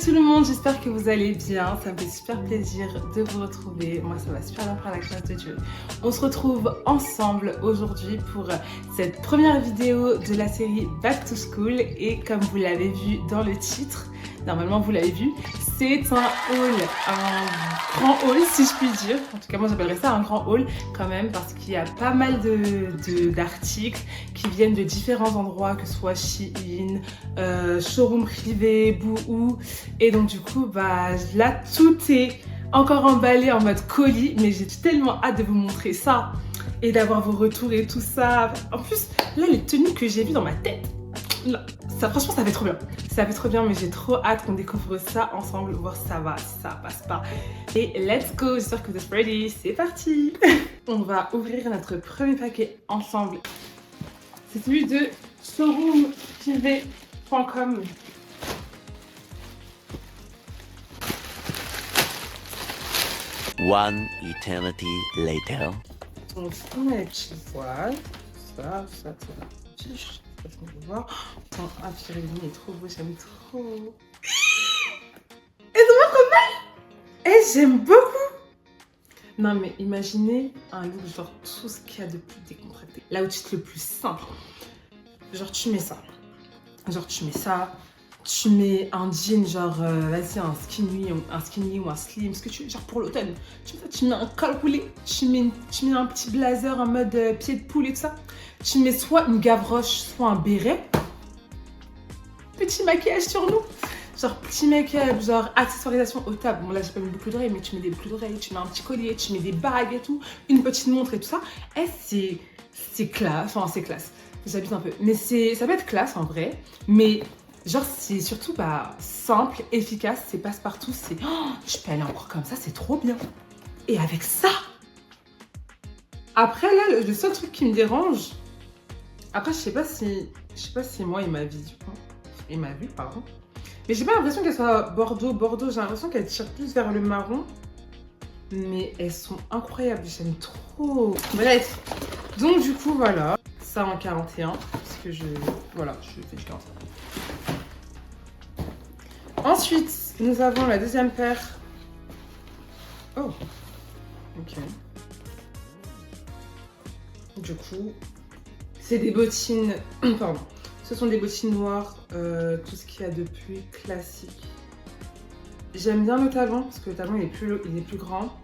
tout le monde, j'espère que vous allez bien, ça me fait super plaisir de vous retrouver, moi ça va super bien par la grâce de Dieu. On se retrouve ensemble aujourd'hui pour cette première vidéo de la série Back to School et comme vous l'avez vu dans le titre, normalement vous l'avez vu, c'est un haul, un grand haul si je puis dire. En tout cas moi j'appellerais ça un grand haul quand même parce qu'il y a pas mal d'articles qui viennent de différents endroits, que ce soit Shein, showroom privé, Boohoo. Et donc du coup bah là tout est encore emballé en mode colis, mais j'ai tellement hâte de vous montrer ça et d'avoir vos retours et tout ça. En plus là les tenues que j'ai vues dans ma tête, là, ça, franchement ça fait trop bien. Ça fait trop bien, mais j'ai trop hâte qu'on découvre ça ensemble, voir si ça va, si ça passe pas. Et let's go, j'espère que vous êtes ready, c'est parti. On va ouvrir notre premier paquet ensemble. C'est celui de showroomprivé.com. One eternity later. Donc on a les petites voiles, ça, fiche. Voir. Oh, ah, Pyrénées, il est trop beau, j'aime trop. Et ça va trop mal. Et j'aime beaucoup. Non mais imaginez un look genre tout ce qu'il y a de plus décontracté. Là où tu te le plus simple. Genre tu mets ça. Tu mets un jean genre, vas-y, un skinny ou un slim, ce que tu veux, genre pour l'automne. Tu mets un col roulé, tu mets un petit blazer en mode pied de poule et tout ça. Tu mets soit une gavroche, soit un béret. Petit maquillage sur nous. Genre petit make-up, genre accessoirisation au top. Bon là j'ai pas mis de boucles d'oreilles, mais tu mets des boucles d'oreilles, tu mets un petit collier, tu mets des bagues et tout, une petite montre et tout ça. Et c'est classe, enfin c'est classe. J'habite un peu. Mais ça peut être classe en vrai, mais genre c'est surtout simple, efficace, c'est passe-partout, c'est... Oh, je peux aller encore comme ça, c'est trop bien. Et avec ça. Après là, le seul truc qui me dérange, après je sais pas si moi il m'a vu, pardon. Mais j'ai pas l'impression qu'elle soit Bordeaux, j'ai l'impression qu'elle tire plus vers le marron. Mais elles sont incroyables, j'aime trop. Bref, donc du coup voilà, ça en 41, parce que je fais du 41. Ensuite, nous avons la deuxième paire. Oh, ok. Du coup, c'est des bottines, pardon. Ce sont des bottines noires, tout ce qu'il y a de plus classique. J'aime bien le talon, parce que le talon il est plus grand.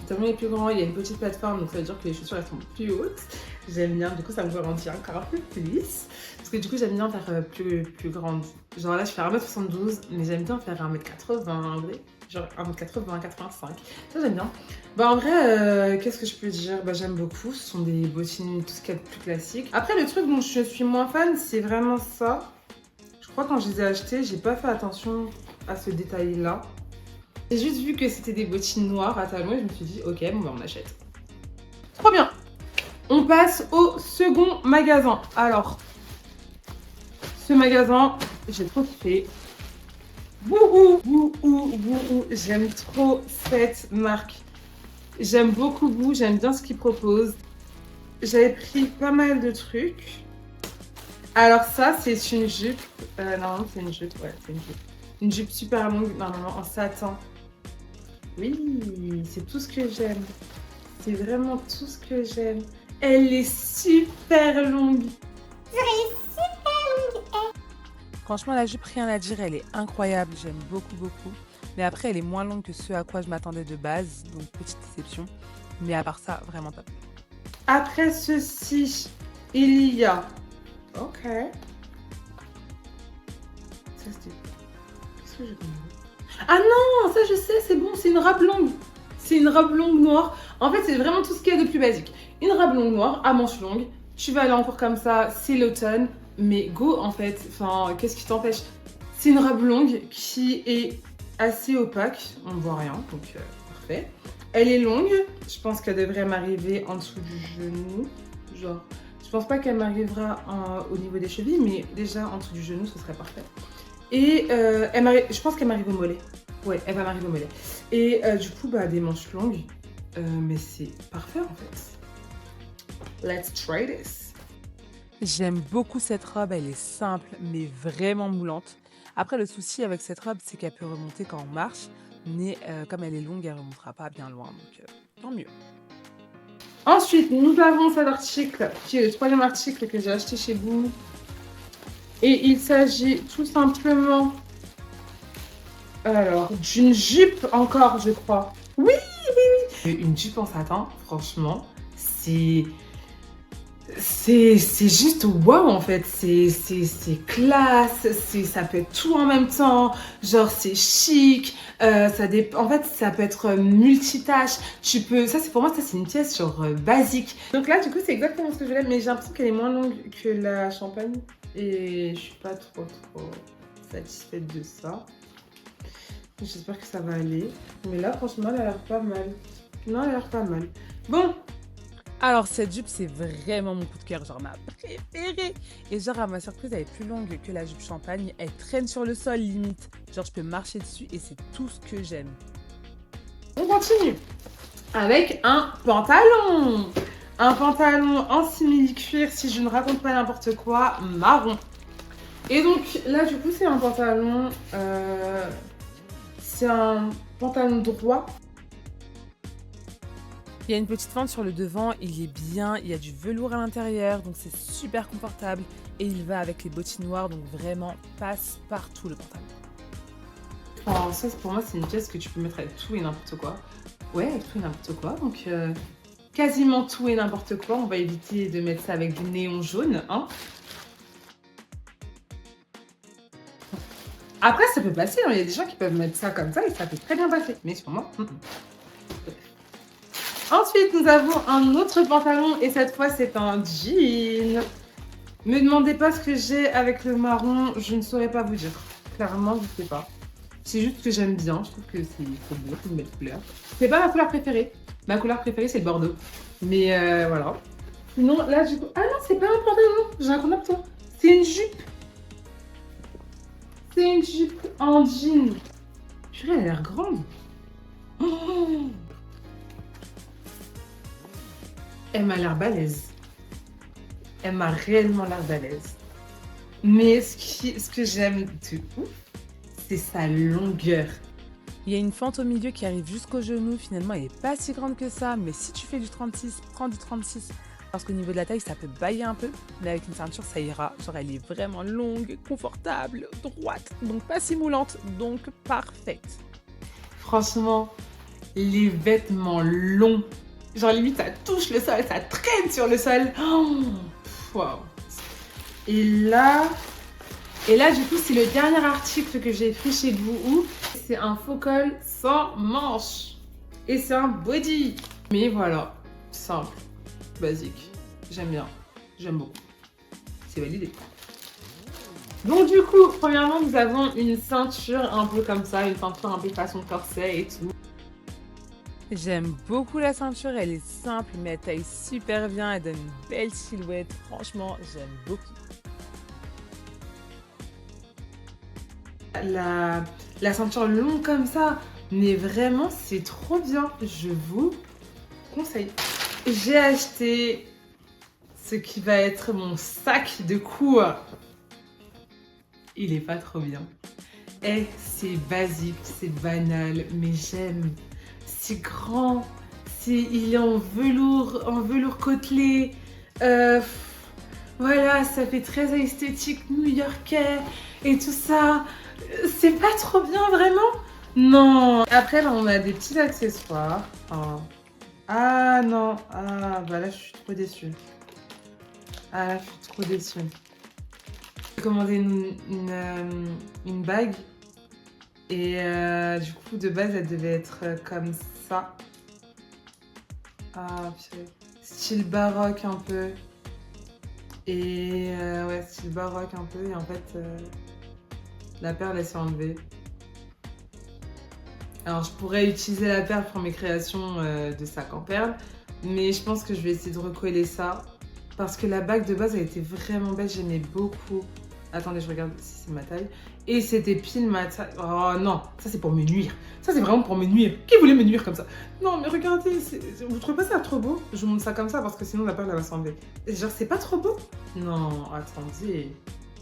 Le talon est plus grand, il y a une petite plateforme, donc ça veut dire que les chaussures elles sont plus hautes. J'aime bien, du coup ça me grandit encore un peu plus. Parce que du coup j'aime bien faire plus grande. Genre là je fais 1m72, mais j'aime bien faire 1m80 en vrai. Genre 1m80, 85. Ça j'aime bien. Bah en vrai, qu'est-ce que je peux dire? Bah j'aime beaucoup, ce sont des bottines, tout ce qu'il y a de plus classique. Après le truc dont je suis moins fan, c'est vraiment ça. Je crois que quand je les ai achetées, j'ai pas fait attention à ce détail-là. J'ai juste vu que c'était des bottines noires à talons et je me suis dit, ok, bon bah on achète. Trop bien. On passe au second magasin. Alors, ce magasin, j'ai trop kiffé. Boohoo. J'aime trop cette marque. J'aime beaucoup Boohoo, j'aime bien ce qu'ils proposent. J'avais pris pas mal de trucs. Alors ça, c'est une jupe. Normalement, c'est une jupe. Ouais, c'est une jupe. Une jupe super longue, normalement en satin. Oui, c'est tout ce que j'aime. C'est vraiment tout ce que j'aime. Elle est super longue. Franchement, la jupe, rien à dire, elle est incroyable, j'aime beaucoup. Mais après, elle est moins longue que ce à quoi je m'attendais de base, donc petite déception. Mais à part ça, vraiment top. Après ceci, il y a... Ok. Ça, c'était... Qu'est-ce que j'ai mis? Ah non, ça je sais, c'est bon, c'est une robe longue. C'est une robe longue noire. En fait, c'est vraiment tout ce qu'il y a de plus basique. Une robe longue noire à manches longues. Tu vas aller en cours comme ça, c'est l'automne. Mais go en fait, enfin, qu'est-ce qui t'empêche? C'est une robe longue qui est assez opaque. On ne voit rien, donc parfait. Elle est longue. Je pense qu'elle devrait m'arriver en dessous du genou. Genre, je pense pas qu'elle m'arrivera au niveau des chevilles, mais déjà en dessous du genou, ce serait parfait. Et je pense qu'elle m'arrive au mollet. Ouais, elle va m'arriver au mollet. Et du coup, des manches longues. Mais c'est parfait en fait. Let's try this. J'aime beaucoup cette robe, elle est simple mais vraiment moulante. Après, le souci avec cette robe, c'est qu'elle peut remonter quand on marche, mais comme elle est longue, elle remontera pas bien loin, donc tant mieux. Ensuite, nous avons cet article, qui est le troisième article que j'ai acheté chez vous. Et il s'agit tout simplement, alors, d'une jupe encore, je crois. Oui, oui, oui. Une jupe en satin, franchement, c'est juste waouh en fait, c'est classe, ça peut être tout en même temps, genre c'est chic, en fait ça peut être multitâche, ça c'est pour moi ça c'est une pièce genre basique. Donc là du coup c'est exactement ce que je voulais, mais j'ai l'impression qu'elle est moins longue que la champagne et je suis pas trop satisfaite de ça. J'espère que ça va aller, mais là franchement elle a l'air pas mal. Non, elle a l'air pas mal. Bon. Alors, cette jupe, c'est vraiment mon coup de cœur, genre ma préférée. Et genre, à ma surprise, elle est plus longue que la jupe champagne. Elle traîne sur le sol, limite. Genre, je peux marcher dessus et c'est tout ce que j'aime. On continue avec un pantalon. Un pantalon en simili-cuir, si je ne raconte pas n'importe quoi, marron. Et donc là, du coup, c'est un pantalon... c'est un pantalon droit. Il y a une petite fente sur le devant, il est bien, il y a du velours à l'intérieur, donc c'est super confortable. Et il va avec les bottines noires, donc vraiment passe partout le pantalon. Enfin, ça, pour moi, c'est une pièce que tu peux mettre avec tout et n'importe quoi. Ouais, avec tout et n'importe quoi. Donc, quasiment tout et n'importe quoi. On va éviter de mettre ça avec du néon jaune, hein. Après, ça peut passer, hein. Il y a des gens qui peuvent mettre ça comme ça et ça peut très bien passer. Mais sur moi, Ensuite, nous avons un autre pantalon et cette fois, c'est un jean. Me demandez pas ce que j'ai avec le marron, je ne saurais pas vous dire. Clairement, je ne sais pas. C'est juste que j'aime bien, je trouve que c'est beau, c'est une belle couleur. C'est pas ma couleur préférée. Ma couleur préférée, c'est le bordeaux. Mais voilà. Sinon, là, du coup... Ah non, c'est pas un pantalon, j'ai un contact. C'est une jupe. C'est une jupe en jean. Purée, elle a l'air grande. Oh, elle m'a l'air balèze. Elle m'a réellement l'air balèze. Mais ce que j'aime de ouf, c'est sa longueur. Il y a une fente au milieu qui arrive jusqu'au genou, finalement elle est pas si grande que ça, mais si tu fais du 36, prends du 36. Parce qu'au niveau de la taille, ça peut bailler un peu, mais avec une ceinture, ça ira. Genre, elle est vraiment longue, confortable, droite, donc pas si moulante, donc parfaite. Franchement, les vêtements longs, genre limite ça touche le sol, ça traîne sur le sol. Oh, wow. Et là, du coup, c'est le dernier article que j'ai pris chez vous. C'est un faux col sans manches. Et c'est un body. Mais voilà, simple, basique. J'aime bien, j'aime beaucoup. C'est validé. Donc du coup, premièrement, nous avons une ceinture un peu comme ça, une ceinture un peu façon corset et tout. J'aime beaucoup la ceinture, elle est simple, mais elle taille super bien, elle donne une belle silhouette. Franchement, j'aime beaucoup. La ceinture longue comme ça, mais vraiment, c'est trop bien. Je vous conseille. J'ai acheté ce qui va être mon sac de cou. Il est pas trop bien. Et c'est basique, c'est banal, mais j'aime. C'est grand, il est en velours côtelé. Voilà, ça fait très esthétique new-yorkais et tout ça. C'est pas trop bien, vraiment? Non. Après, là, on a des petits accessoires. Oh. Ah non. Ah, bah là, je suis trop déçue. Ah là, je suis trop déçue. J'ai commandé une bague. Et du coup, de base, elle devait être comme ça. Ah, purée. Style baroque un peu. Et ouais, style baroque un peu. Et en fait, la perle, elle s'est enlevée. Alors, je pourrais utiliser la perle pour mes créations de sac en perles. Mais je pense que je vais essayer de recoller ça. Parce que la bague de base, elle était vraiment belle. J'aimais beaucoup. Attendez, je regarde si c'est ma taille. Et c'était pile ma taille. Oh non, ça c'est pour me nuire. Ça c'est vraiment pour me nuire. Qui voulait me nuire comme ça? Non, mais regardez, vous trouvez pas ça trop beau? Je vous montre ça comme ça parce que sinon la perle elle va s'enlever. Genre, c'est pas trop beau? Non, attendez.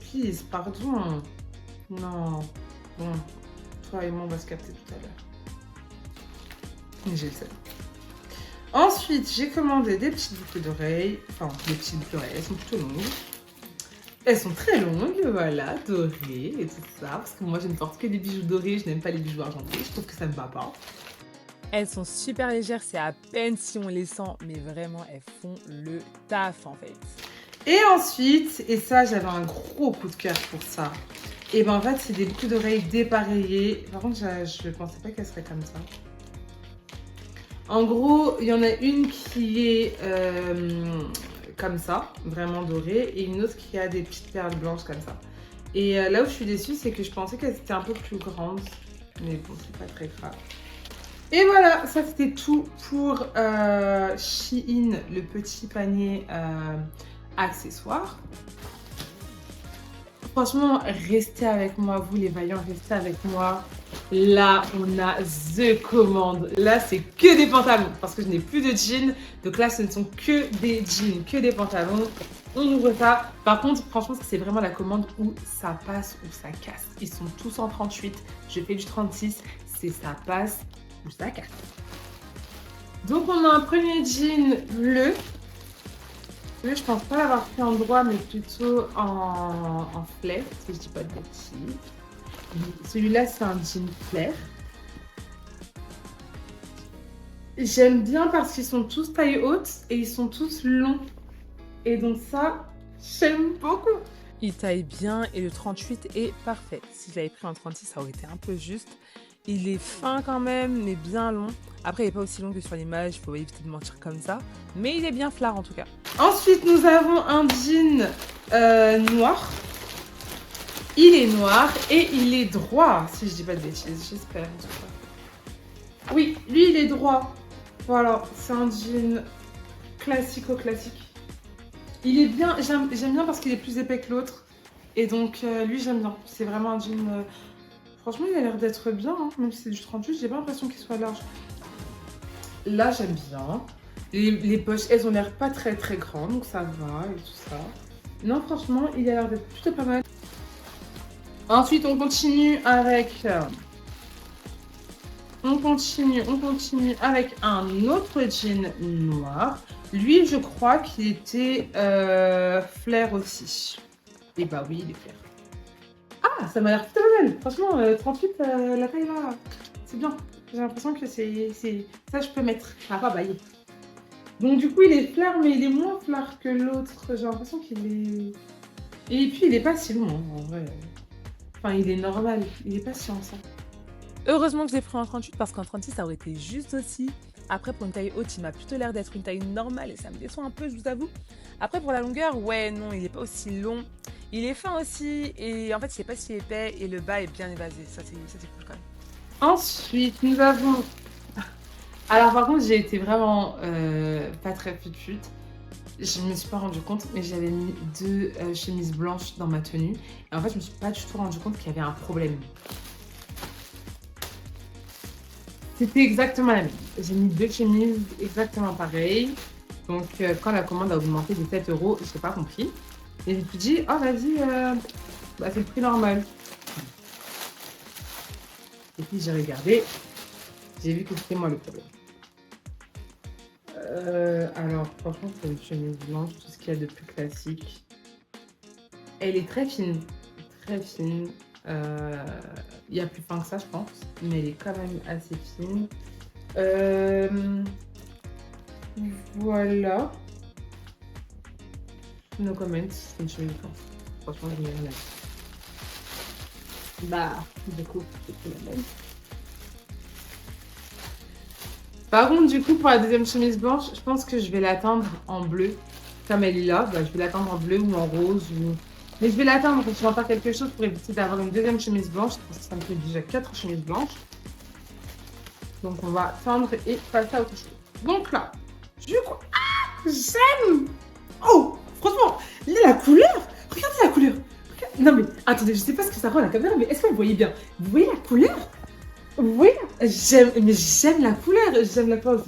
Please, pardon. Non. Bon, toi et moi on va se capter tout à l'heure. J'ai le seul. Ensuite, j'ai commandé des petites boucles d'oreilles. Enfin, des petites boucles d'oreilles, elles sont plutôt longues. Elles sont très longues, voilà, dorées et tout ça. Parce que moi, je ne porte que des bijoux dorés, je n'aime pas les bijoux argentés. Je trouve que ça ne va pas. Elles sont super légères, c'est à peine si on les sent, mais vraiment, elles font le taf en fait. Et ensuite, et ça, j'avais un gros coup de cœur pour ça. Et ben en fait, c'est des boucles d'oreilles dépareillées. Par contre, je ne pensais pas qu'elles seraient comme ça. En gros, il y en a une qui est comme ça, vraiment dorée, et une autre qui a des petites perles blanches comme ça. Et là où je suis déçue, c'est que je pensais qu'elles étaient un peu plus grandes. Mais bon, c'est pas très grave. Et voilà, ça c'était tout pour Shein, le petit panier accessoire. Franchement, restez avec moi, vous les vaillants, restez avec moi. Là, on a the commande. Là, c'est que des pantalons parce que je n'ai plus de jeans. Donc là, ce ne sont que des jeans, que des pantalons. On ouvre ça. Par contre, franchement, c'est vraiment la commande où ça passe ou ça casse. Ils sont tous en 38. Je fais du 36. C'est ça passe ou ça casse. Donc, on a un premier jean bleu. Je pense pas l'avoir fait en droit, mais plutôt en flair, si je dis pas de bêtises. Celui-là, c'est un jean flair. J'aime bien parce qu'ils sont tous taille haute et ils sont tous longs. Et donc ça, j'aime beaucoup. Il taille bien et le 38 est parfait. Si je l'avais pris en 36, ça aurait été un peu juste. Il est fin quand même, mais bien long. Après, il n'est pas aussi long que sur l'image, il faut éviter de mentir comme ça. Mais il est bien flard en tout cas. Ensuite, nous avons un jean noir. Il est noir et il est droit, si je dis pas de bêtises, j'espère en tout cas. Oui, lui, il est droit. Voilà, c'est un jean classico-classique. Il est bien, j'aime bien parce qu'il est plus épais que l'autre. Et donc, lui, j'aime bien. C'est vraiment un jean... Franchement, il a l'air d'être bien, hein. Même si c'est du 38, j'ai pas l'impression qu'il soit large. Là, j'aime bien. Les poches, elles ont l'air pas très très grandes, donc ça va et tout ça. Non, franchement, il a l'air d'être plutôt pas mal. Ensuite, on continue avec... On continue avec un autre jean noir. Lui, je crois qu'il était flair aussi. Et bah oui, il est flair. Ah, ça m'a l'air plutôt pas mal. Franchement, 38, la taille là, c'est bien. J'ai l'impression que c'est... Ça, je peux mettre. Ah, pas bailler. Donc du coup, il est flair, mais il est moins flair que l'autre. J'ai l'impression qu'il est... Et puis, il est pas si long, hein, en vrai. Enfin, il est normal. Il est pas si ensemble. Heureusement que je l'ai pris en 38 parce qu'en 36, ça aurait été juste aussi. Après, pour une taille haute, il m'a plutôt l'air d'être une taille normale et ça me déçoit un peu, je vous avoue. Après, pour la longueur, ouais, non, il n'est pas aussi long. Il est fin aussi et en fait, il n'est pas si épais et le bas est bien évasé. Ça, c'est cool quand même. Ensuite, nous avons... Alors par contre, j'ai été vraiment pas très fut-fut. Je me suis pas rendu compte, mais j'avais mis 2 chemises blanches dans ma tenue. Et en fait, je me suis pas du tout rendu compte qu'il y avait un problème. C'était exactement la même. J'ai mis 2 chemises exactement pareilles. Donc quand la commande a augmenté de 7 €, je n'ai pas compris. Et je me suis dit, oh vas-y, bah, c'est le prix normal. Et puis j'ai regardé, j'ai vu que c'était moi le problème. Alors franchement, c'est une chemise blanche, tout ce qu'il y a de plus classique. Elle est très fine, très fine. Il y a plus fin que ça, je pense, mais elle est quand même assez fine. Voilà. No comments, c'est une chemise blanche. Franchement, je n'ai rien à dire. Bah, du coup, c'est la même. Par contre, du coup, pour la deuxième chemise blanche, je pense que je vais l'atteindre en bleu. Comme elle est là, bah, je vais l'atteindre en bleu ou en rose. Mais je vais l'atteindre, donc je vais en faire quelque chose pour éviter d'avoir une deuxième chemise blanche. Parce que ça me fait déjà 4 chemises blanches. Donc on va teindre et passer à autre chose. Donc là, du coup, j'aime. Oh, franchement, la couleur. Regardez la couleur. Non mais attendez, je sais pas ce que ça rend à la caméra, mais est-ce que vous voyez bien? Vous voyez la couleur? Vous voyez? J'aime la couleur de ce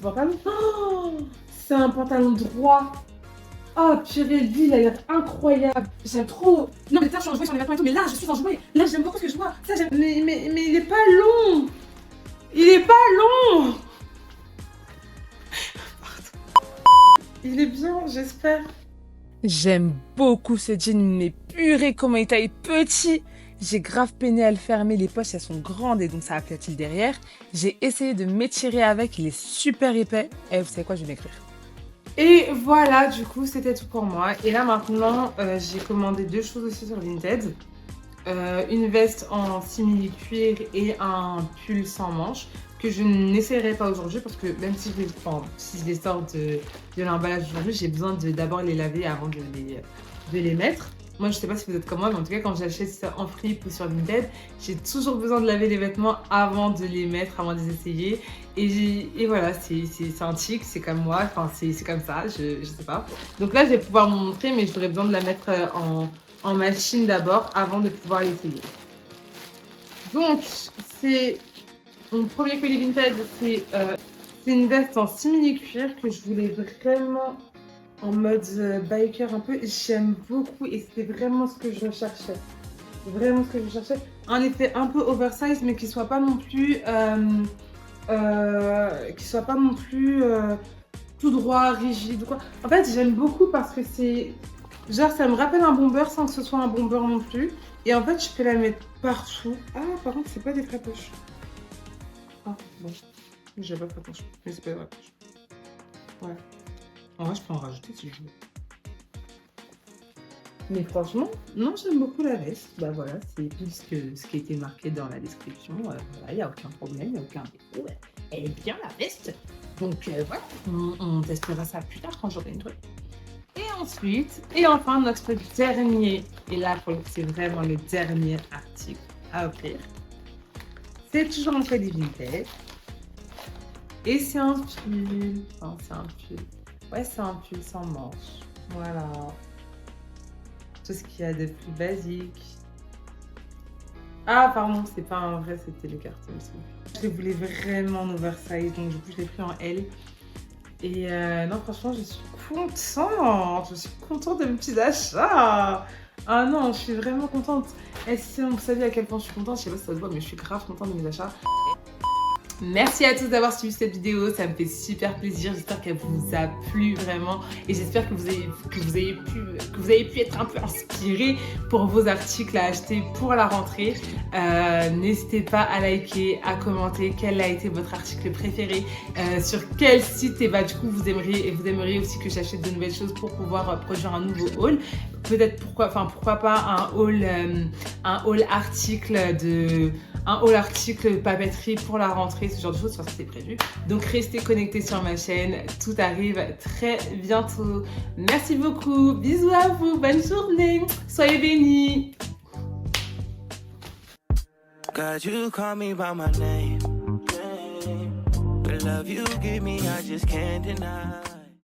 pantalon. Oh, c'est un pantalon droit. Oh purée, lui, il a l'air incroyable. J'aime trop. Non mais putain, je suis en jouet sur les vêtements et tout, mais là, je suis en jouet. Là, j'aime beaucoup ce que je vois. Ça, j'aime. Mais il est pas long. Il est pas long. Pardon. Il est bien, j'espère. J'aime beaucoup ce jean, mais purée comment il taille petit. J'ai grave peiné à le fermer, les poches elles sont grandes et donc ça aplatit le derrière. J'ai essayé de m'étirer avec, il est super épais. Et vous savez quoi, je vais m'écrire. Et voilà, du coup, c'était tout pour moi. Et là, maintenant, j'ai commandé 2 choses aussi sur Vinted. Une veste en simili-cuir et un pull sans manches que je n'essaierai pas aujourd'hui parce que même si je les sors de l'emballage aujourd'hui, j'ai besoin de d'abord les laver avant de les mettre. Moi, je sais pas si vous êtes comme moi, mais en tout cas, quand j'achète ça en flip ou sur Vinted, j'ai toujours besoin de laver les vêtements avant de les mettre, avant de les essayer. Et voilà, c'est un tic, c'est comme moi, enfin, c'est comme ça, je sais pas. Donc là, je vais pouvoir vous montrer, mais j'aurais besoin de la mettre en machine d'abord avant de pouvoir l'essayer. Donc, c'est mon premier colis Vinted, c'est une veste en simili-cuir que je voulais vraiment en mode biker un peu. J'aime beaucoup et c'était vraiment ce que je recherchais. Vraiment ce que je recherchais. Un effet un peu oversize, mais qui soit pas non plus tout droit, rigide ou quoi. En fait, j'aime beaucoup parce que c'est genre ça me rappelle un bomber sans que ce soit un bomber non plus. Et en fait, je peux la mettre partout. Ah, par contre, c'est pas des vraies poches. Ah, bon. J'ai pas de vraies poches. Mais c'est pas des vraies poches. Ouais. En vrai, je peux en rajouter si je veux. Mais franchement, non, j'aime beaucoup la veste. Bah voilà, c'est tout ce qui a été marqué dans la description. Voilà, il n'y a aucun problème, il n'y a aucun défaut. Elle est bien la veste. Donc voilà, on testera ça plus tard quand j'aurai une truc. Et ensuite, et enfin, notre dernier, et là, c'est vraiment le dernier article à offrir. C'est toujours un colis Vinted. Et c'est un pull. Enfin, c'est un pull. Ouais, c'est un pull sans manches. Voilà. Tout ce qu'il y a de plus basique. Ah, pardon, c'est pas un vrai, c'était le carton aussi. Je voulais vraiment en oversize, donc du coup, je l'ai pris en L. Et non, franchement, je suis contente. Je suis contente de mes petits achats. Ah non, je suis vraiment contente. Et si vous savez à quel point je suis contente, je sais pas si ça se voit, mais je suis grave contente de mes achats. Merci à tous d'avoir suivi cette vidéo, ça me fait super plaisir, j'espère qu'elle vous a plu vraiment et j'espère que vous avez pu être un peu inspirés pour vos articles à acheter pour la rentrée. N'hésitez pas à liker, à commenter quel a été votre article préféré, sur quel site et bah du coup vous aimeriez aussi que j'achète de nouvelles choses pour pouvoir produire un nouveau haul. Peut-être pourquoi pas un haul article papeterie pour la rentrée, ce genre de choses, ça c'est prévu. Donc restez connectés sur ma chaîne, tout arrive très bientôt. Merci beaucoup, bisous à vous, bonne journée, soyez bénis. God, you call me by my name. The love you give me, I just can't deny.